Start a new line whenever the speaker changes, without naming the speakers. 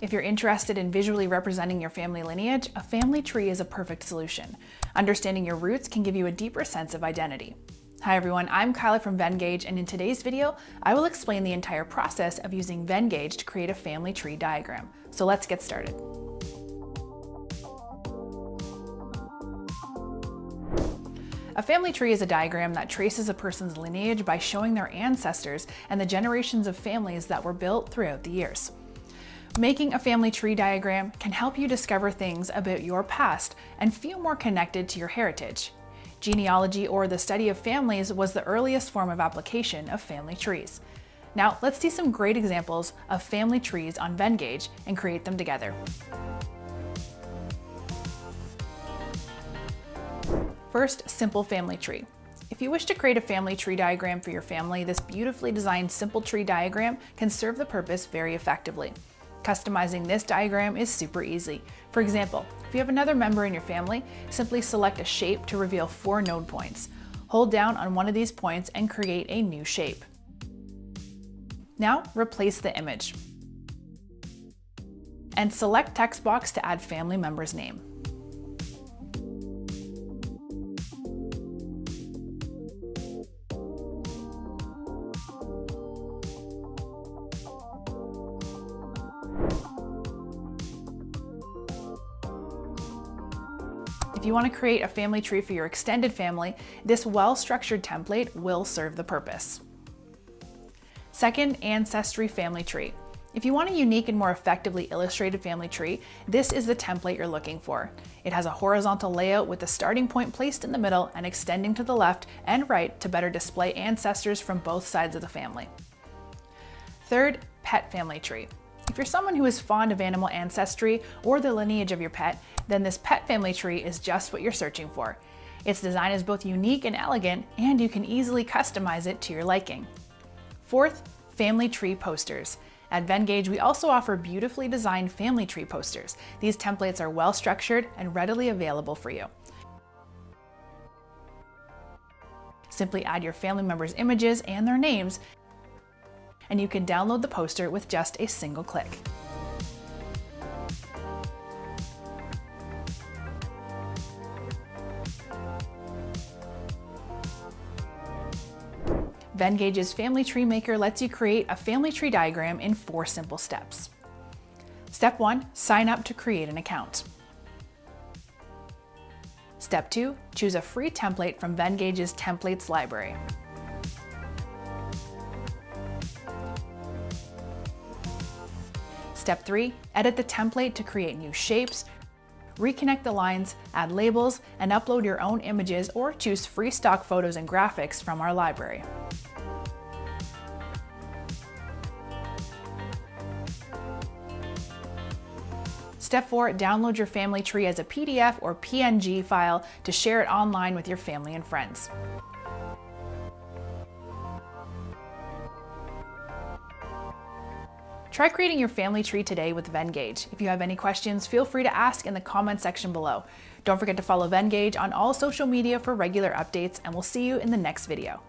If you're interested in visually representing your family lineage, a family tree is a perfect solution. Understanding your roots can give you a deeper sense of identity. Hi everyone, I'm Kyla from Venngage, and in today's video, I will explain the entire process of using Venngage to create a family tree diagram. So let's get started. A family tree is a diagram that traces a person's lineage by showing their ancestors and the generations of families that were built throughout the years. Making a family tree diagram can help you discover things about your past and feel more connected to your heritage. Genealogy, or the study of families, was the earliest form of application of family trees. Now, let's see some great examples of family trees on Venngage and create them together. First, simple family tree. If you wish to create a family tree diagram for your family, this beautifully designed simple tree diagram can serve the purpose very effectively. Customizing this diagram is super easy. For example, if you have another member in your family, simply select a shape to reveal 4 node points. Hold down on one of these points and create a new shape. Now, replace the image. And select text box to add family member's name. If you want to create a family tree for your extended family, this well-structured template will serve the purpose. Second, Ancestry family tree. If you want a unique and more effectively illustrated family tree, this is the template you're looking for. It has a horizontal layout with the starting point placed in the middle and extending to the left and right to better display ancestors from both sides of the family. Third, pet family tree. If you're someone who is fond of animal ancestry or the lineage of your pet, then this pet family tree is just what you're searching for. Its design is both unique and elegant, and you can easily customize it to your liking. Fourth, family tree posters. At Venngage, we also offer beautifully designed family tree posters. These templates are well structured and readily available for you. Simply add your family members' images and their names, and you can download the poster with just a single click. Vengage's Family Tree Maker lets you create a family tree diagram in 4 simple steps. Step 1, sign up to create an account. Step 2, choose a free template from Vengage's templates library. Step 3, edit the template to create new shapes, reconnect the lines, add labels, and upload your own images or choose free stock photos and graphics from our library. Step 4, download your family tree as a PDF or PNG file to share it online with your family and friends. Try creating your family tree today with Venngage. If you have any questions, feel free to ask in the comment section below. Don't forget to follow Venngage on all social media for regular updates, and we'll see you in the next video.